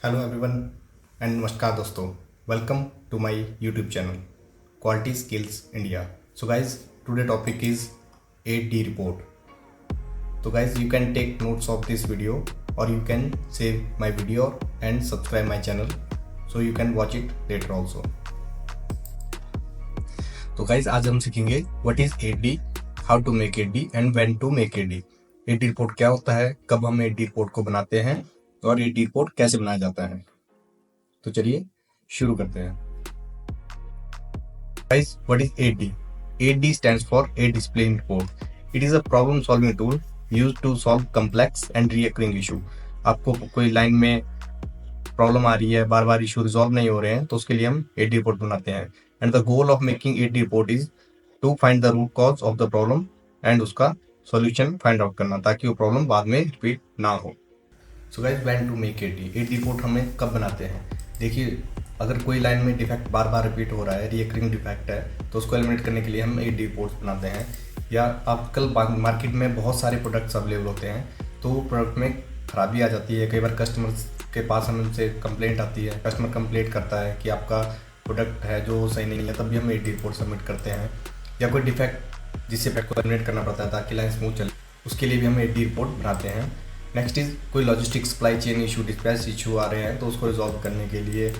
Hello everyone and नमस्कार दोस्तों, welcome to my YouTube channel quality skills India. So guys, today topic is 8D report. तो guys, you can take notes of this video और you can save my video and subscribe my channel so you can watch it later also. तो guys, आज हम सीखेंगे what is 8D, how to make 8D and when to make 8D। 8D report क्या होता है, कब हम 8D report को बनाते हैं और 8D रिपोर्ट कैसे बनाया जाता है। तो चलिए शुरू करते हैं। Guys, what is 8D? 8D stands for 8 Discipline Report. It is a problem solving tool used to solve complex and recurring issue. आपको कोई लाइन में प्रॉब्लम आ रही है, बार बार इशू रिजॉल्व नहीं हो रहे हैं, तो उसके लिए हम 8D रिपोर्ट बनाते हैं। And the goal of making 8D report is to find the root cause of the problem and उसका सॉल्यूशन फाइंड आउट करना, ताकि वो प्रॉब्लम बाद में रिपीट ना हो। So guys, when to make 8D report हमें कब बनाते हैं? देखिए, अगर कोई लाइन में डिफेक्ट बार बार रिपीट हो रहा है, रिकरिंग डिफेक्ट है, तो उसको एलिमिनेट करने के लिए हम 8D रिपोर्ट्स बनाते हैं। या आजकल मार्केट में बहुत सारे प्रोडक्ट्स अवेलेबल होते हैं, तो प्रोडक्ट में खराबी आ जाती है। कई बार कस्टमर्स के पास हमसे कंप्लेंट आती है, कस्टमर कंप्लेंट करता है कि आपका प्रोडक्ट है जो सही नहीं है, तब भी हम 8D रिपोर्ट सबमिट करते हैं। या कोई डिफेक्ट जिससे पैक को एलिमिनेट करना पड़ता है ताकि लाइन स्मूथ चले, उसके लिए भी हम 8D रिपोर्ट बनाते हैं। नेक्स्ट इज कोई logistic supply chain issue, dispatch issue आ रहे हैं, तो उसको रिजॉल्व करने के लिए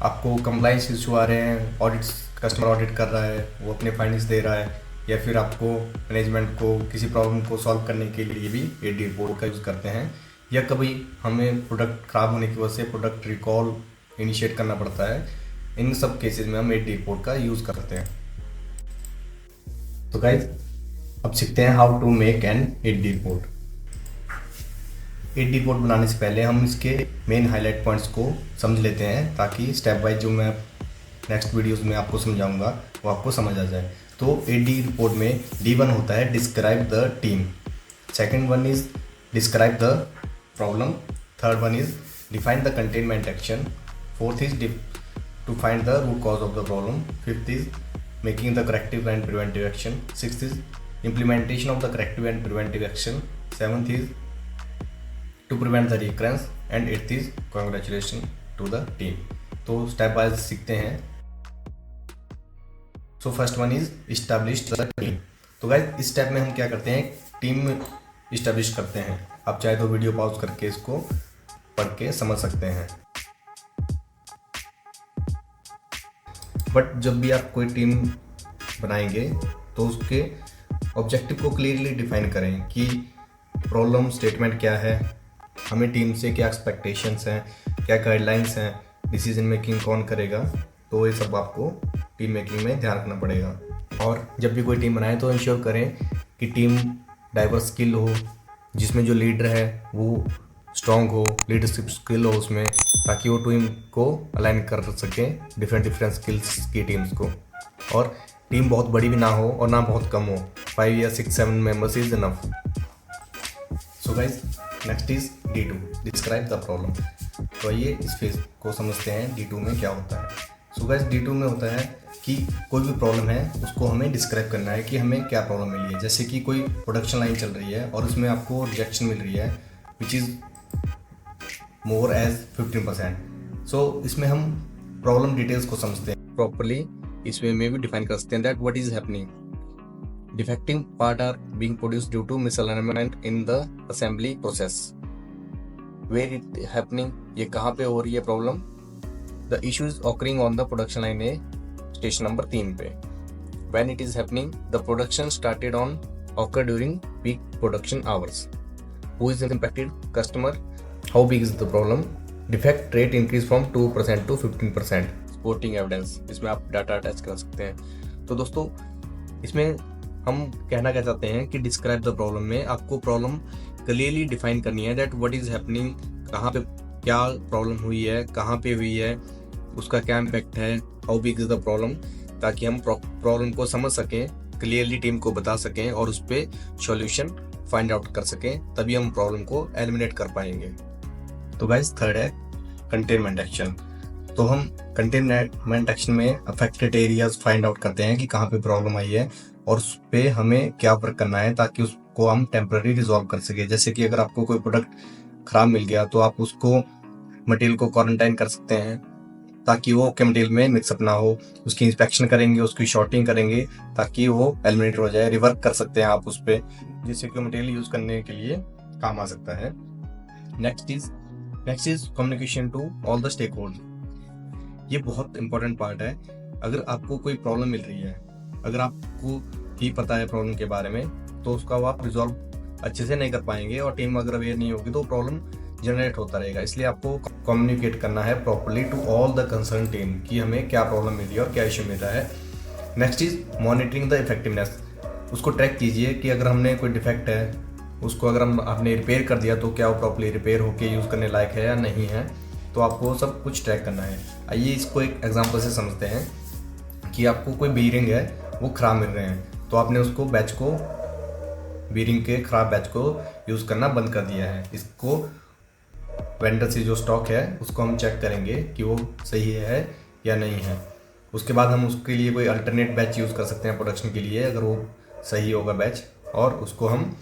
आपको कंप्लाइंस इशू आ रहे हैं, ऑडिट्स, कस्टमर ऑडिट कर रहा है, वो अपने फाइंडिंग्स दे रहा है, या फिर आपको मैनेजमेंट को किसी प्रॉब्लम को सॉल्व करने के लिए भी 8D रिपोर्ट का यूज़ करते हैं। या कभी हमें प्रोडक्ट ख़राब होने की वजह से प्रोडक्ट रिकॉल इनिशिएट करना पड़ता है, इन सब केसेस में हम 8D रिपोर्ट का यूज़ करते हैं। तो गाइज, अब सीखते हैं how to make an 8D report. 8D report बनाने से पहले हम इसके मेन हाईलाइट पॉइंट्स को समझ लेते हैं, ताकि स्टेप वाइज जो मैं नेक्स्ट वीडियोस में आपको समझाऊंगा वो आपको समझ आ जाए। तो 8D रिपोर्ट में D1 होता है describe the team, second one is describe the problem, third one is define the containment action, fourth is to find the root cause of the problem, fifth is making the corrective and preventive action, sixth is implementation of the corrective and preventive action, seventh is to prevent the recurrence, and eighth is congratulations to the team। तो step wise सीखते हैं। So first one is establish the team. तो guys, इस step में हम क्या करते हैं, टीम इस्टेब्लिश करते हैं। आप चाहे तो वीडियो पॉज करके इसको पढ़ के समझ सकते हैं। बट जब भी आप कोई टीम बनाएंगे तो उसके ऑब्जेक्टिव को क्लियरली डिफाइन करें कि प्रॉब्लम स्टेटमेंट क्या है, हमें टीम से क्या एक्सपेक्टेशंस हैं, क्या गाइडलाइंस हैं, डिसीजन मेकिंग कौन करेगा, तो ये सब आपको टीम मेकिंग में ध्यान रखना पड़ेगा। और जब भी कोई टीम बनाए तो इंश्योर करें कि टीम डाइवर्स स्किल हो, जिसमें जो लीडर है वो स्ट्रॉन्ग हो, लीडरशिप स्किल हो उसमें, ताकि वो टीम को अलाइन कर सकें डिफरेंट स्किल्स की टीम्स को। और टीम बहुत बड़ी भी ना हो और ना बहुत कम हो, 5 या 6-7 members is enough. So guys, next is D2 describe the problem. तो आइए इस फेज को समझते हैं D2 में क्या होता है। सो गाइज, D2 में होता है कि कोई भी प्रॉब्लम है उसको हमें डिस्क्राइब करना है कि हमें क्या प्रॉब्लम मिली है। जैसे कि कोई प्रोडक्शन लाइन चल रही है और उसमें आपको रिजेक्शन मिल रही है विच इज़ मोर एज 15%। सो इसमें हम प्रॉब्लम डिटेल्स को समझते हैं प्रॉपरली। इसमें भी डिफाइन कर सकते हैं that what is happening, defecting part are being produced due to misalignment in the assembly process, where it happening, ये कहाँ पे हो रही है problem, the issue is occurring on the production line A station number 3 पे, when it is happening, the production started on occur during peak production hours, who is impacted, customer, how big is the problem, defect rate increase from 2% to 15%, supporting evidence, इसमें आप data attach कर सकते हैं। तो दोस्तों, इसमें हम कहना क्या चाहते हैं कि डिस्क्राइब द प्रॉब्लम में आपको प्रॉब्लम क्लियरली डिफाइन करनी है दैट व्हाट इज हैपनिंग, कहाँ पे क्या प्रॉब्लम हुई है, कहाँ पे हुई है, उसका क्या इम्पैक्ट है, how big is the problem, ताकि हम प्रॉब्लम को समझ सकें, क्लियरली टीम को बता सकें और उस पर सॉल्यूशन फाइंड आउट कर सकें, तभी हम प्रॉब्लम को एलिमिनेट कर पाएंगे। तो गाइस, थर्ड है कंटेनमेंट एक्शन। तो हम कंटेनमेंट एक्शन में अफेक्टेड एरियाज फाइंड आउट करते हैं कि कहाँ पे प्रॉब्लम आई है और उस पर हमें क्या वर्क करना है ताकि उसको हम टेम्पररी रिजॉल्व कर सके। जैसे कि अगर आपको कोई प्रोडक्ट ख़राब मिल गया तो आप उसको मटेरियल को क्वारंटाइन कर सकते हैं ताकि वो के मटेरियल में मिक्सअप ना हो। उसकी इंस्पेक्शन करेंगे, उसकी शॉर्टिंग करेंगे ताकि वो एलिमिनेट हो जाए। रिवर्क कर सकते हैं आप उस पर, जिससे कि मटेरियल यूज करने के लिए काम आ सकता है। Next is communication to all the stakeholder. ये बहुत इंपॉर्टेंट पार्ट है। अगर आपको कोई प्रॉब्लम मिल रही है, अगर आपको ही पता है प्रॉब्लम के बारे में, तो उसका आप रिजॉल्व अच्छे से नहीं कर पाएंगे और टीम अगर अवेयर नहीं होगी तो प्रॉब्लम जनरेट होता रहेगा। इसलिए आपको कम्युनिकेट करना है properly to all the concern team कि हमें क्या प्रॉब्लम मिल रही है और क्या इशू मिल रहा है। Next is monitoring the effectiveness. उसको ट्रैक कीजिए कि अगर हमने कोई डिफेक्ट है, उसको अगर आपने रिपेयर कर दिया तो क्या वो प्रॉपर्ली रिपेयर होकर यूज़ करने लायक है या नहीं है। तो आपको सब कुछ ट्रैक करना है। आइए इसको एक एग्जाम्पल से समझते हैं कि आपको कोई बीरिंग है वो ख़राब मिल रहे हैं, तो आपने उसको बीरिंग के ख़राब बैच को यूज़ करना बंद कर दिया है। इसको वेंडर से जो स्टॉक है उसको हम चेक करेंगे कि वो सही है या नहीं है। उसके बाद हम उसके लिए कोई अल्टरनेट बैच यूज़ कर सकते हैं प्रोडक्शन के लिए, अगर वो सही होगा बैच, और उसको हम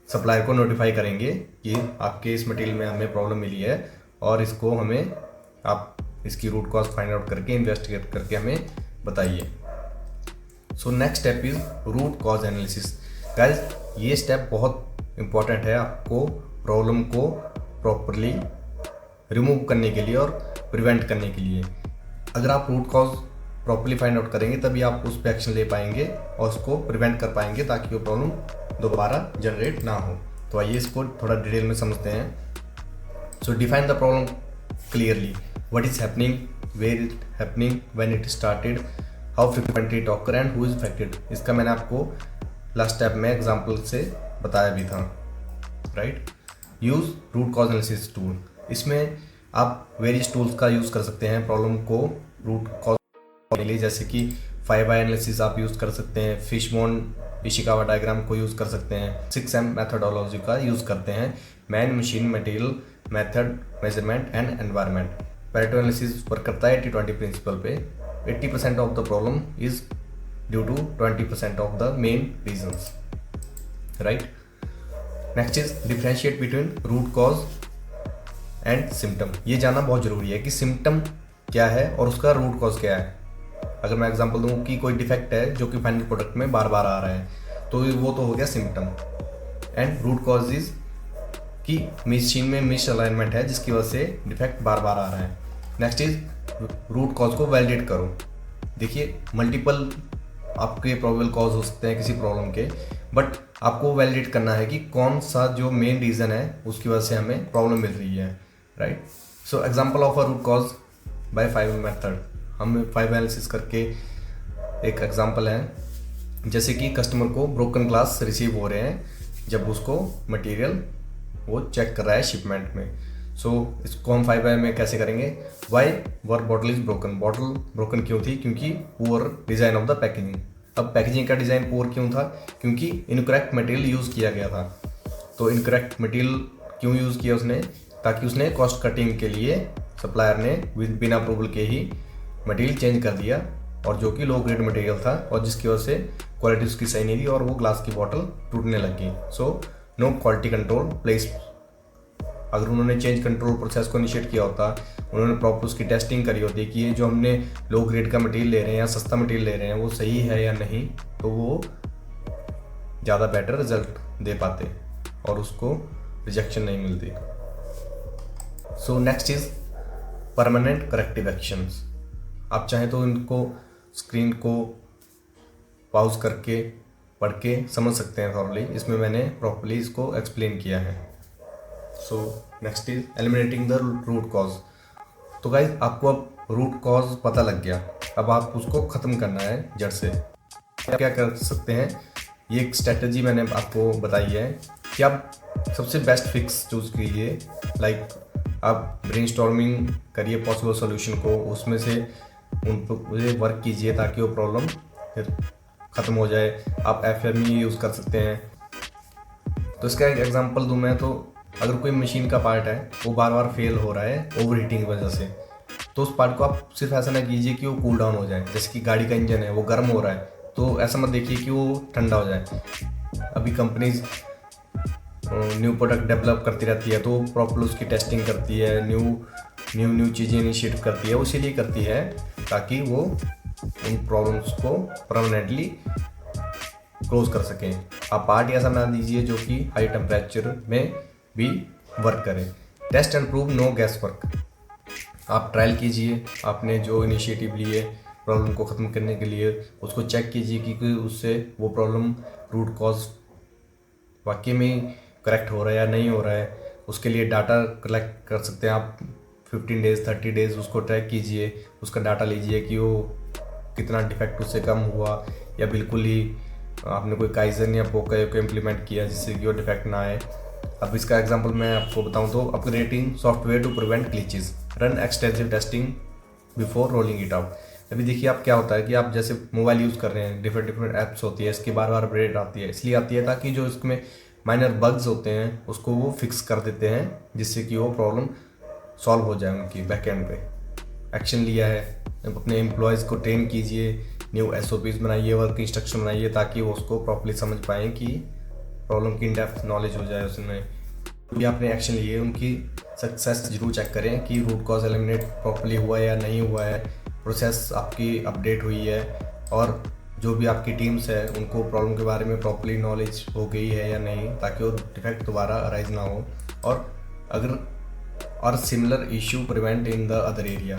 सप्लायर को नोटिफाई करेंगे कि आपके इस मटेरियल में हमें प्रॉब्लम मिली है और इसको हमें आप इसकी रूट कॉज फाइंड आउट करके इन्वेस्टिगेट करके हमें बताइए। So next step is root cause analysis. Guys, ये स्टेप बहुत इंपॉर्टेंट है आपको प्रॉब्लम को प्रॉपरली रिमूव करने के लिए और प्रिवेंट करने के लिए। अगर आप root cause properly find out करेंगे तभी आप उस पर एक्शन ले पाएंगे और उसको प्रिवेंट कर पाएंगे ताकि वो प्रॉब्लम दोबारा जनरेट ना हो। तो आइए इसको थोड़ा डिटेल में समझते हैं। So define the problem clearly. What is happening, where it happening, when it started, how frequently it occur and who is affected. इसका मैंने आपको लास्ट स्टेप में एग्जाम्पल से बताया भी था, right. Use root cause analysis tool. इसमें आप वेरियस टूल्स का यूज़ कर सकते हैं प्रॉब्लम को रूट कॉज के लिए, जैसे कि 5 एनालिसिस आप यूज़ कर सकते हैं, फिशबोन इशिकावा डायग्राम को यूज़ कर सकते हैं, 6M मेथडोलॉजी का यूज़ करते हैं, man machine material method measurement and environment. Pareto analysis work करता है 80-20 प्रिंसिपल पे। 80% of the problem is due to 20% of the main reasons, right. Next is differentiate between root cause and symptom. ये जानना बहुत ज़रूरी है कि सिम्टम क्या है और उसका रूट कॉज क्या है। अगर मैं एग्जांपल दूं कि कोई डिफेक्ट है जो कि फाइनल प्रोडक्ट में बार बार आ रहा है, तो वो तो हो गया symptom. And root cause is कि मशीन में मिस अलाइनमेंट है जिसकी वजह से डिफेक्ट बार बार आ रहा है। नेक्स्ट इज रूट कॉज को वैलिडेट करो। देखिए, मल्टीपल आपके प्रोबेबल कॉज हो सकते हैं किसी प्रॉब्लम के, बट आपको वैलिडेट करना है कि कौन सा जो मेन रीज़न है उसकी वजह से हमें प्रॉब्लम मिल रही है, right. So example of a root cause by 5 method. हम 5 एनालिसिस करके एक एग्जांपल है, जैसे कि कस्टमर को ब्रोकन ग्लास रिसीव हो रहे हैं जब उसको मटेरियल वो चेक कर रहा है शिपमेंट में। सो इसको हम 5 में कैसे करेंगे। Why were bottle is broken. Bottle broken क्यों थी? क्योंकि poor design of the packaging. अब पैकेजिंग का डिज़ाइन पुअर क्यों था? क्योंकि इनकरेक्ट मटेरियल यूज़ किया गया था। तो इनकरेक्ट मटेरियल क्यों यूज़ किया उसने? ताकि उसने कॉस्ट कटिंग के लिए सप्लायर ने बिना अप्रूवल के ही मटेरियल चेंज कर दिया, और जो कि लो ग्रेड मटेरियल था और जिसकी वजह से क्वालिटी उसकी सही नहीं थी और वो ग्लास की बॉटल टूटने लगी। So no quality control place. अगर उन्होंने चेंज कंट्रोल प्रोसेस को इनिशिएट किया होता, उन्होंने प्रॉपर उसकी टेस्टिंग करी होती कि ये जो हमने लो ग्रेड का मटेरियल ले रहे हैं या सस्ता मटेरियल ले रहे हैं वो सही है या नहीं, तो वो ज़्यादा बेटर रिजल्ट दे पाते और उसको रिजेक्शन नहीं मिलती। सो next is permanent corrective actions. आप चाहें तो इनको स्क्रीन को पॉज करके पढ़ के समझ सकते हैं थॉरली। इसमें मैंने प्रॉपर्ली इसको एक्सप्लेन किया है। So next is eliminating the root cause. तो गाइज, आपको अब रूट कॉज पता लग गया, अब आप उसको ख़त्म करना है जड़ से। क्या कर सकते हैं, ये एक स्ट्रेटजी मैंने आपको बताई है कि आप सबसे बेस्ट फिक्स चूज़ कीजिए। लाइक आप ब्रेनस्टॉर्मिंग करिए पॉसिबल सॉल्यूशन को, उसमें से उन पर वर्क कीजिए ताकि वो प्रॉब्लम फिर ख़त्म हो जाए। आप FME यूज़ कर सकते हैं। तो इसका एक एग्जांपल दूं मैं, तो अगर कोई मशीन का पार्ट है वो बार बार फेल हो रहा है ओवर हीटिंग की वजह से, तो उस पार्ट को आप सिर्फ ऐसा ना कीजिए कि वो कूल डाउन हो जाए। जैसे कि गाड़ी का इंजन है वो गर्म हो रहा है, तो ऐसा मत देखिए कि वो ठंडा हो जाए। अभी कंपनीज न्यू प्रोडक्ट डेवलप करती रहती है तो प्रॉपर उसकी टेस्टिंग करती है, न्यू न्यू चीज़ें इनिशिएट करती है, वो इसीलिए करती है ताकि वो उन प्रॉब्लम्स को परमानेंटली क्लोज कर सकें। आप पार्ट ऐसा बना दीजिए जो कि हाई टेम्परेचर में भी वर्क करे। Test and prove, no guesswork. आप ट्रायल कीजिए, आपने जो इनिशिएटिव लिए प्रॉब्लम को ख़त्म करने के लिए, उसको चेक कीजिए कि उससे वो प्रॉब्लम रूट कॉज वाकई में करेक्ट हो रहा है या नहीं हो रहा है। उसके लिए डाटा कलेक्ट कर सकते हैं आप, 15 डेज़ 30 डेज़ उसको ट्रैक कीजिए, उसका डाटा लीजिए कि वो कितना डिफेक्ट उससे कम हुआ या बिल्कुल ही आपने कोई काइजन या पोका को इम्प्लीमेंट किया जिससे कि वो डिफेक्ट ना आए। अब इसका एग्जांपल मैं आपको बताऊं तो upgrading software to prevent glitches, run extensive testing before rolling it out. अभी देखिए आप क्या होता है कि आप जैसे मोबाइल यूज़ कर रहे हैं, डिफरेंट ऐप्स होती है, इसकी बार बार अपडेट आती है, इसलिए आती है ताकि जो इसमें माइनर बग्स होते हैं उसको वो फिक्स कर देते हैं जिससे कि वो प्रॉब्लम सॉल्व हो जाए। उनकी बैकएंड पे एक्शन लिया है, अपने एम्प्लॉयज़ को ट्रेन कीजिए, न्यू SOPs बनाइए, वर्क इंस्ट्रक्शन बनाइए ताकि वो उसको प्रॉपर्ली समझ पाएँ कि प्रॉब्लम की इन डेप्थ नॉलेज हो जाए उसमें। भी आपने एक्शन लिए उनकी सक्सेस जरूर चेक करें कि रूट कॉज एलिमिनेट प्रॉपर्ली हुआ है या नहीं हुआ है, प्रोसेस आपकी अपडेट हुई है, और जो भी आपकी टीम्स है उनको प्रॉब्लम के बारे में प्रॉपर्ली नॉलेज हो गई है या नहीं, ताकि वो डिफेक्ट दोबारा अराइज ना हो। और similar issue prevent in the other area.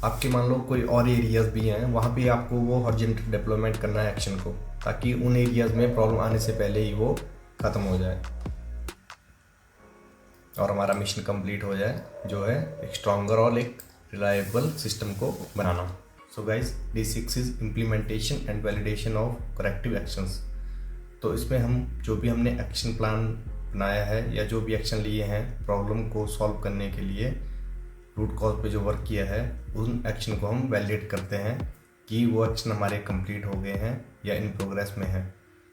आपके मान लो कोई और एरियाज भी हैं, वहाँ पे आपको वो हॉरिजॉन्टल डेवलपमेंट करना है एक्शन को, ताकि उन एरियाज में प्रॉब्लम आने से पहले ही वो ख़त्म हो जाए और हमारा मिशन कंप्लीट हो जाए, जो है एक स्ट्रॉन्गर और एक रिलायबल सिस्टम को बनाना। So guys, D6 is implementation and validation of corrective actions. तो इसमें हम जो भी हमने एक्शन प्लान बनाया है या जो भी एक्शन लिए हैं प्रॉब्लम को सॉल्व करने के लिए, रूट कॉज पे जो वर्क किया है, उन एक्शन को हम वैलिडेट करते हैं कि वो एक्शन हमारे कंप्लीट हो गए हैं या इन प्रोग्रेस में है।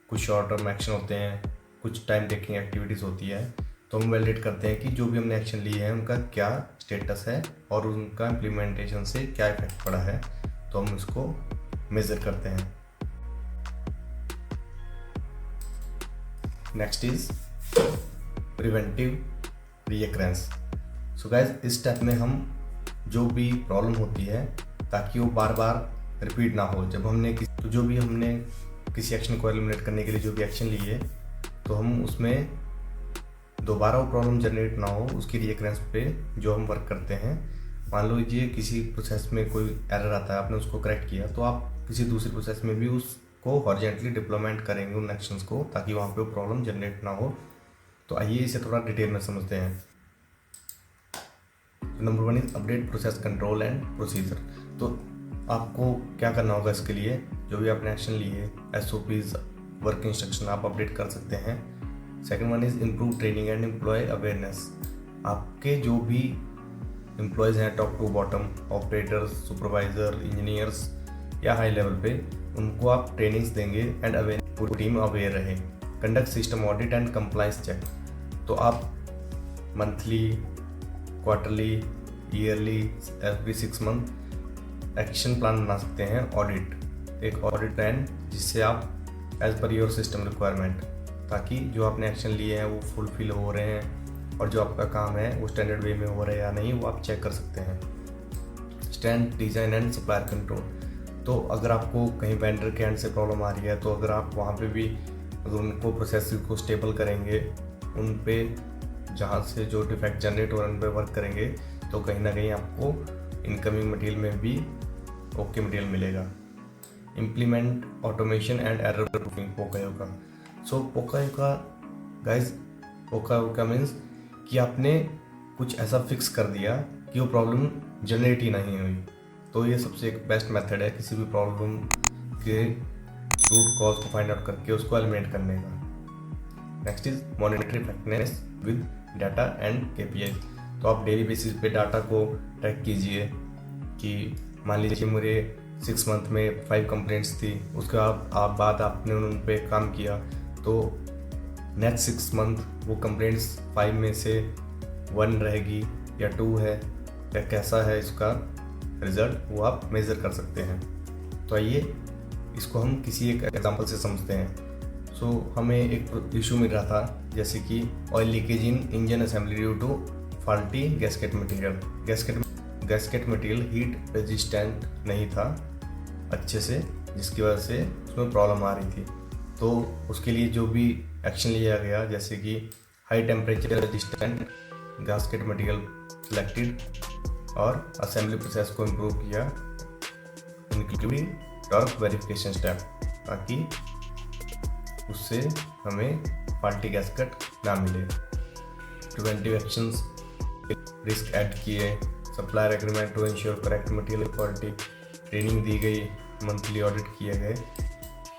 कुछ शॉर्ट टर्म एक्शन होते हैं, कुछ टाइम टेकिंग एक्टिविटीज़ होती है, तो हम वैलिडेट करते हैं कि जो भी हमने एक्शन लिए हैं उनका क्या स्टेटस है और उनका इम्प्लीमेंटेशन से क्या इफेक्ट पड़ा है, तो हम उसको मेज़र करते हैं। Next is preventive recurrence. So guys, इस स्टेप में हम जो भी प्रॉब्लम होती है ताकि वो बार बार रिपीट ना हो, जब हमने जो भी हमने किसी एक्शन को एलिमिनेट करने के लिए जो भी एक्शन लिए, तो हम उसमें दोबारा वो प्रॉब्लम जनरेट ना हो, उसकी रिकरेंस पे जो हम वर्क करते हैं। मान लीजिए किसी प्रोसेस में कोई एरर आता है, आपने उसको करेक्ट किया, तो आप किसी दूसरी प्रोसेस में भी उसको हॉरिजॉन्टली डिप्लॉयमेंट करेंगे उन एक्शंस को, ताकि वहाँ पे वो प्रॉब्लम जनरेट ना हो। तो आइए इसे थोड़ा डिटेल में समझते हैं। Number 1 is update process control and procedure. तो आपको क्या करना होगा इसके लिए, जो भी आपने एक्शन लिए, SOPs, वर्क इंस्ट्रक्शन आप अपडेट कर सकते हैं। Second one is improve training and employ awareness. आपके जो भी एम्प्लॉयज़ हैं top to bottom, operators, supervisor, engineers या हाई लेवल पे, उनको आप ट्रेनिंग्स देंगे एंड अवेयर, पूरी टीम अवेयर रहे। Conduct system audit and compliance check. तो आप monthly, quarterly, yearly, every 6 month action plan बना सकते हैं, ऑडिट, एक ऑडिट प्लान जिससे आप as per your system requirement, ताकि जो आपने एक्शन लिए हैं वो फुलफिल हो रहे हैं और जो आपका काम है वो स्टैंडर्ड वे में हो रहा है या नहीं, वो आप चेक कर सकते हैं। Stand design and supplier control. तो अगर आपको कहीं वेंडर के एंड से प्रॉब्लम आ रही है, तो अगर आप वहाँ पे भी अगर उनको प्रोसेस को स्टेबल करेंगे, उन पे जहाँ से जो डिफेक्ट जनरेट हो रहे हैं उन पर वर्क करेंगे, तो कहीं ना कहीं आपको इनकमिंग मटेरियल में भी ओके मटेरियल मिलेगा। Implement automation and error proofing, pokayoke. So pokayoke guys, pokayoke means कि आपने कुछ ऐसा फिक्स कर दिया कि वो प्रॉब्लम जनरेट ही नहीं हुई। तो ये सबसे एक बेस्ट मेथड है किसी भी प्रॉब्लम के रूट कॉज को फाइंड आउट करके उसको एलिमिनेट करने का। Next is monetary effectiveness with data and KPI। तो आप डेली बेसिस पे डाटा को ट्रैक कीजिए कि मान लीजिए मेरे 6 मंथ में 5 कंप्लेंट्स थी, उसके बाद आपने उन पे काम किया, तो नेक्स्ट 6 मंथ वो कंप्लेंट्स 5 में से 1 रहेगी या 2 है, या कैसा है इसका रिजल्ट, वो आप मेज़र कर सकते हैं। तो आइए इसको हम किसी एक एग्जांपल से समझते हैं। हमें एक इशू मिल रहा था, जैसे कि oil leakage in engine assembly due to faulty gasket material. Gasket material heat resistant नहीं था अच्छे से, जिसकी वजह से उसमें प्रॉब्लम आ रही थी। तो उसके लिए जो भी एक्शन लिया गया, जैसे कि high temperature resistant gasket material selected और असेंबली प्रोसेस को इम्प्रूव किया, इंक्लूडिंग टॉर्क वेरिफिकेशन स्टेप, ताकि उससे हमें फॉल्टी गैस्केट ना मिले। प्रिवेंटिव एक्शंस, रिस्क ऐड किए, supplier agreement to ensure correct material quality, training दी गई, मंथली ऑडिट किए गए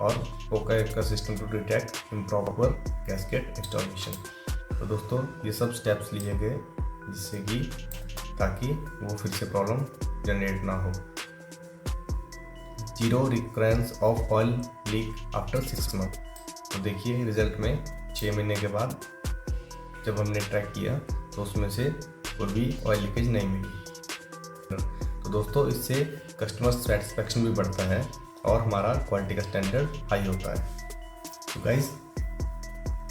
और पोका का system to detect improper gasket installation. तो दोस्तों ये सब स्टेप्स लिए गए जिससे कि ताकि वो फिर से प्रॉब्लम जनरेट ना हो। 0 recurrence of oil leak after 6 month. तो देखिए रिजल्ट में 6 महीने के बाद जब हमने ट्रैक किया तो उसमें से कोई भी ऑयल लीकेज नहीं मिली। तो दोस्तों इससे कस्टमर सेटिस्फेक्शन भी बढ़ता है और हमारा क्वालिटी का स्टैंडर्ड हाई होता है। तो guys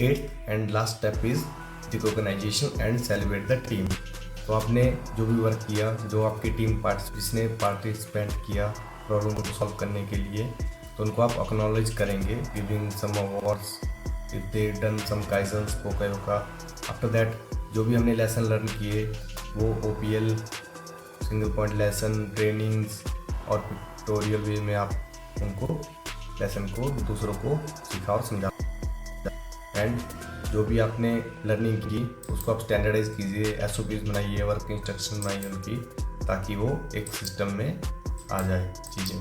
8th and last step is recognization and celebrate the team. तो आपने जो भी वर्क किया, जो आपकी टीम जिसने पार्टिसिपेट किया प्रॉब्लम को सॉल्व करने के लिए, तो उनको आप एक्नॉलेज करेंगे, giving some awards if they done some kaizens poka. After that जो भी हमने लेसन लर्न किए वो OPL, single point lesson, trainings और पिक्टोरियल वे में आप उनको लेसन को दूसरों को सिखा और समझा। एंड जो भी आपने लर्निंग की उसको आप स्टैंडर्डाइज कीजिए, SOPs बनाइए, वर्क इंस्ट्रक्शन बनाइए उनकी, ताकि वो एक सिस्टम में आ जाए चीज़ें।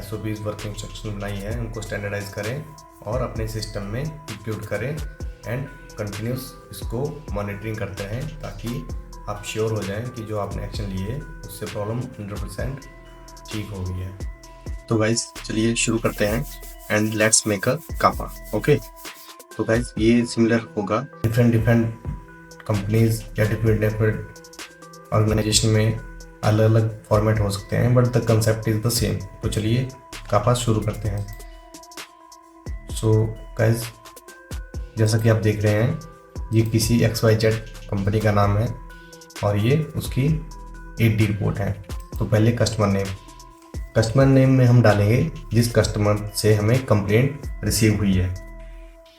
SOPs वर्क इंस्ट्रक्शन बनाई है उनको स्टैंडर्डाइज करें और अपने सिस्टम में इंक्लूड करें एंड कंटिन्यूस इसको मॉनिटरिंग करते हैं, ताकि आप श्योर हो जाएं कि जो आपने एक्शन लिए उससे प्रॉब्लम 100% ठीक हो गई है। तो गाइज चलिए शुरू करते हैं and let's make a CAPA. Okay, तो गाइज ये सिमिलर होगा डिफरेंट कंपनीज या डिफरेंट ऑर्गेनाइजेशन में अलग अलग फॉर्मेट हो सकते हैं, but the concept is the same. तो चलिए कापा शुरू करते हैं। सो गाइज जैसा कि आप देख रहे हैं ये किसी XYZ कंपनी का नाम है और ये उसकी 8D रिपोर्ट है। तो पहले कस्टमर नेम में हम डालेंगे जिस कस्टमर से हमें कंप्लेंट रिसीव हुई है।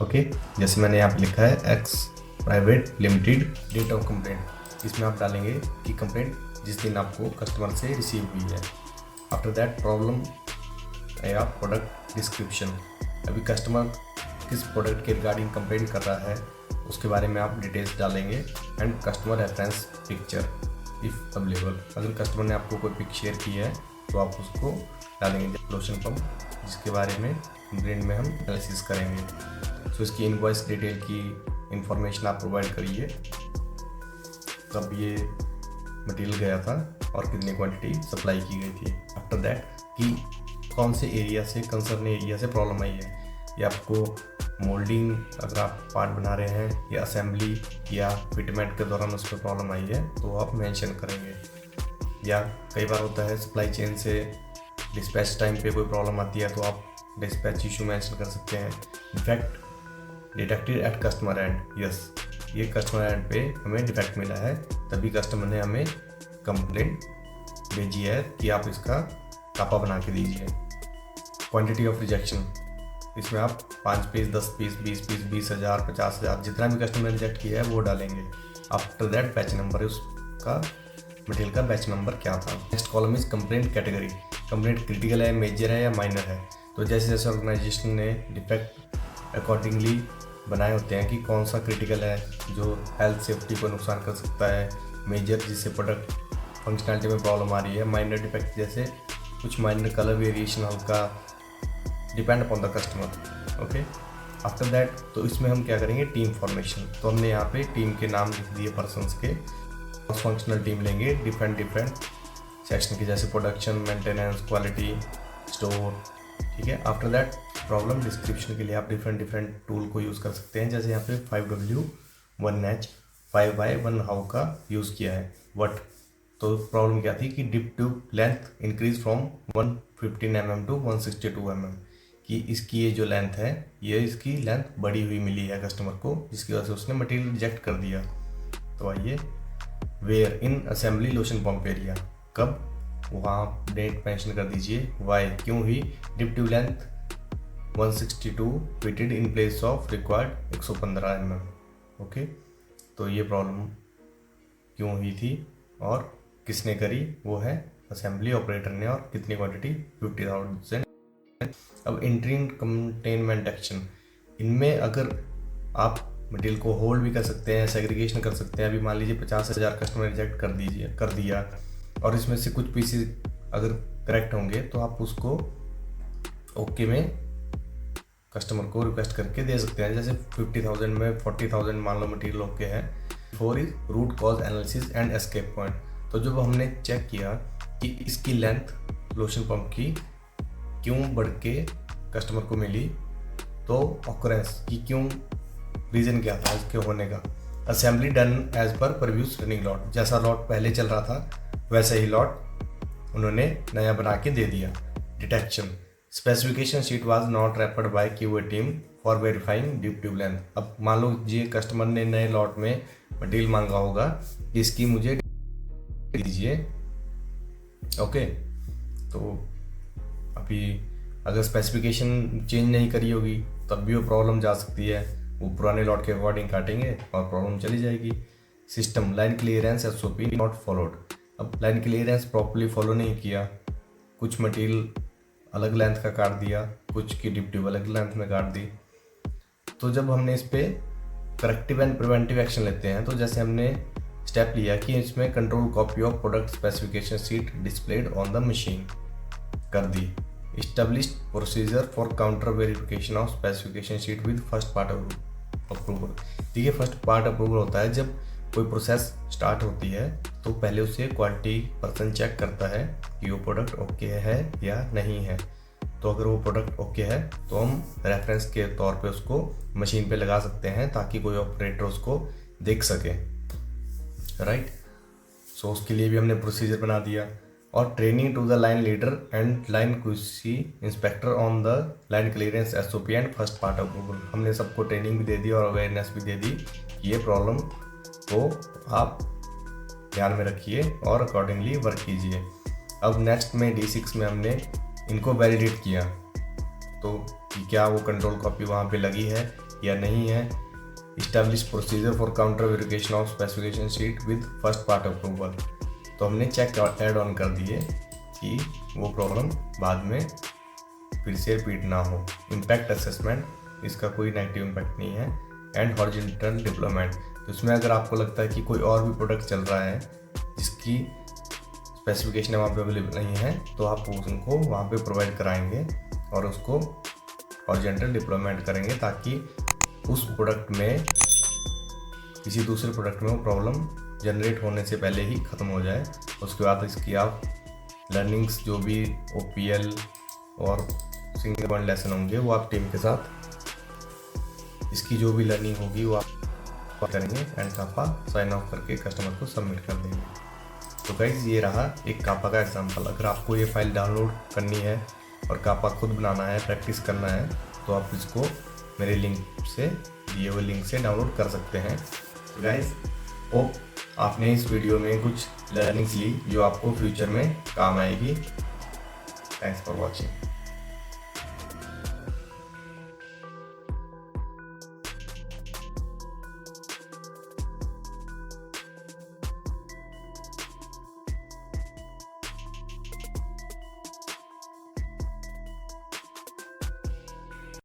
ओके, जैसे मैंने यहाँ पे लिखा है X private limited, date of complaint, इसमें आप डालेंगे कि कंप्लेंट जिस दिन आपको कस्टमर से रिसीव हुई है। आफ्टर दैट प्रॉब्लम या प्रोडक्ट डिस्क्रिप्शन, अभी कस्टमर किस प्रोडक्ट के रिगार्डिंग कंप्लेंट कर रहा है उसके बारे में आप डिटेल्स डालेंगे। And customer reference picture if available, अगर कस्टमर ने आपको कोई पिक शेयर की है तो आप उसको डालेंगे। लोशन पंप जिसके बारे में कंप्लेंट में हम एनालिसिस करेंगे, तो इसकी इनवॉइस डिटेल की इंफॉर्मेशन आप प्रोवाइड करिए, कब ये मटेरियल गया था और कितनी क्वांटिटी सप्लाई की गई थी। आफ्टर दैट कि कौन से एरिया से, कंसर्न एरिया से प्रॉब्लम आई है, या आपको मोल्डिंग अगर आप पार्ट बना रहे हैं या असेंबली या फिटमेंट के दौरान उस पर प्रॉब्लम आई है तो आप मेंशन करेंगे। या कई बार होता है सप्लाई चेन से डिस्पैच टाइम पे कोई प्रॉब्लम आती है तो आप डिस्पैच इशू मेंशन कर सकते हैं। In fact detected at customer end, yes ये कस्टमर एंड पे हमें डिफेक्ट मिला है, तभी कस्टमर ने हमें कंप्लेंट भेजी है कि आप इसका कापा बना के दीजिए। क्वांटिटी ऑफ रिजेक्शन, इसमें आप 5 पीस, 10 पीस, 20 पीस, 20,000, 50,000 जितना भी कस्टमर ने रिजेक्ट किया है वो डालेंगे। आफ्टर दैट बैच नंबर, उसका मटेरियल का बैच नंबर क्या था। Next column is complaint category, complaint critical है, मेजर है या माइनर है। तो जैसे जैसे ऑर्गेनाइजेशन ने डिफेक्ट अकॉर्डिंगली बनाए होते हैं कि कौन सा क्रिटिकल है जो हेल्थ सेफ्टी को नुकसान कर सकता है, मेजर जिससे प्रोडक्ट फंक्शनैलिटी में प्रॉब्लम आ रही है, माइनर डिफेक्ट जैसे कुछ माइनर कलर वेरिएशन हल्का, depend upon the customer. Okay, after that तो इसमें हम क्या करेंगे, टीम फॉर्मेशन। तो हमने यहाँ पे टीम के नाम लिख दिए पर्सनस के, फंक्शनल टीम लेंगे डिफरेंट सेक्शन के, जैसे प्रोडक्शन, मेंटेनेंस, क्वालिटी, स्टोर। ठीक है, आफ्टर दैट प्रॉब्लम डिस्क्रिप्शन के लिए आप डिफरेंट टूल को यूज़ कर सकते हैं, जैसे यहाँ पे 5W 1H 5Y 1 हाउ का यूज़ किया है। वट, तो प्रॉब्लम क्या थी कि dip tube length increase from 115 mm to 162 mm, कि इसकी ये जो लेंथ है ये इसकी लेंथ बड़ी हुई मिली है कस्टमर को, जिसकी वजह से उसने मटेरियल रिजेक्ट कर दिया। तो आइए where in assembly lotion pump area. कब, वहाँ डेट मेंशन कर दीजिए। वाई, क्यों ही dip tube length 162 fitted in place of required 115 mm। Okay, तो ये प्रॉब्लम क्यों हुई थी और किसने करी, वो है असेंबली ऑपरेटर ने, और कितनी क्वांटिटी 50,000। अब इंट्रीन कंटेनमेंट एक्शन, इनमें अगर आप मटेरियल को होल्ड भी कर सकते हैं, सेग्रीगेशन कर सकते हैं। अभी मान लीजिए 50,000 कस्टमर रिजेक्ट कर दिया और इसमें से कुछ पीसेस अगर करेक्ट होंगे तो आप उसको ओके में कस्टमर को रिक्वेस्ट करके दे सकते हैं। जैसे 50,000 में 40,000 मान लो मटेरियल ओके है। 4 is root cause analysis and escape point. तो जब हमने चेक किया कि इसकी लेंथ लोशन पंप की क्यों बढ़ के कस्टमर को मिली, तो ऑकरेंस की क्यों, रीज़न क्या था इसके होने का। Assembly done as per previous running lot, जैसा लॉट पहले चल रहा था वैसे ही लॉट उन्होंने नया बना के दे दिया। Detection, specification sheet was not referred by QA team for verifying dip tube length. अब मान लो ये कस्टमर ने नए लॉट में मटेरियल मांगा होगा कि इसकी मुझे दीजिए। ओके, तो अभी अगर स्पेसिफिकेशन चेंज नहीं करी होगी तब भी वो प्रॉब्लम जा सकती है। वो पुराने लॉट के अकॉर्डिंग काटेंगे और प्रॉब्लम चली जाएगी। System line clearance SOP not followed. अब लाइन क्लियरेंस प्रॉपर्ली फॉलो नहीं किया, कुछ मटेरियल अलग लेंथ का काट दिया, कुछ की डिप्टिव अलग लेंथ में काट दी। तो जब हमने इस पर करेक्टिव एंड प्रिवेंटिव एक्शन लेते हैं, तो जैसे हमने स्टेप लिया कि इसमें control copy of product specification sheet displayed on the machine कर दी। Established procedure for counter verification of specification sheet with first part approval. ठीक है, फर्स्ट पार्ट अप्रूवल होता है जब कोई प्रोसेस स्टार्ट होती है तो पहले उसे क्वालिटी पर्सन चेक करता है कि वो प्रोडक्ट ओके है या नहीं है। तो अगर वो प्रोडक्ट ओके है तो हम रेफरेंस के तौर पे उसको मशीन पे लगा सकते हैं ताकि कोई ऑपरेटर उसको देख सके, राइट। सो उसके लिए भी हमने प्रोसीजर बना दिया। और training to the line leader and line QC inspector on the line clearance SOP and first part approval. हमने सबको ट्रेनिंग भी दे दी और अवेयरनेस भी दे दी कि ये प्रॉब्लम को आप ध्यान में रखिए और अकॉर्डिंगली वर्क कीजिए। अब नेक्स्ट में D6 में हमने इनको वैलिडेट किया, तो कि क्या वो कंट्रोल कॉपी वहाँ पे लगी है या नहीं है। Establish procedure for counter verification of specification sheet with first part approval. तो हमने चेक ऐड ऑन कर दिए कि वो प्रॉब्लम बाद में फिर से रिपीट ना हो। इम्पैक्ट असेसमेंट, इसका कोई नेगेटिव इम्पैक्ट नहीं है। एंड हॉरिजॉन्टल डिप्लॉयमेंट, तो इसमें अगर आपको लगता है कि कोई और भी प्रोडक्ट चल रहा है जिसकी स्पेसिफिकेशन वहाँ पे अवेलेबल नहीं है तो आप उनको वहाँ पे प्रोवाइड कराएंगे और उसको हॉरिजॉन्टल डिप्लॉयमेंट करेंगे ताकि उस प्रोडक्ट में किसी दूसरे प्रोडक्ट में वो प्रॉब्लम जनरेट होने से पहले ही ख़त्म हो जाए। उसके बाद इसकी आप लर्निंग्स जो भी OPL और सिंगल पॉइंट लेसन होंगे वो आप टीम के साथ इसकी जो भी लर्निंग होगी वो आप करेंगे एंड कापा साइन ऑफ करके कस्टमर को सबमिट कर देंगे। तो गाइस ये रहा एक कापा का एग्जांपल। अगर आपको ये फाइल डाउनलोड करनी है और कापा खुद बनाना है, प्रैक्टिस करना है, तो आप इसको मेरे लिंक से दिए हुए लिंक से डाउनलोड कर सकते हैं। गाइस होप आपने इस वीडियो में कुछ लर्निंग्स ली जो आपको फ्यूचर में काम आएगी। Thanks for watching.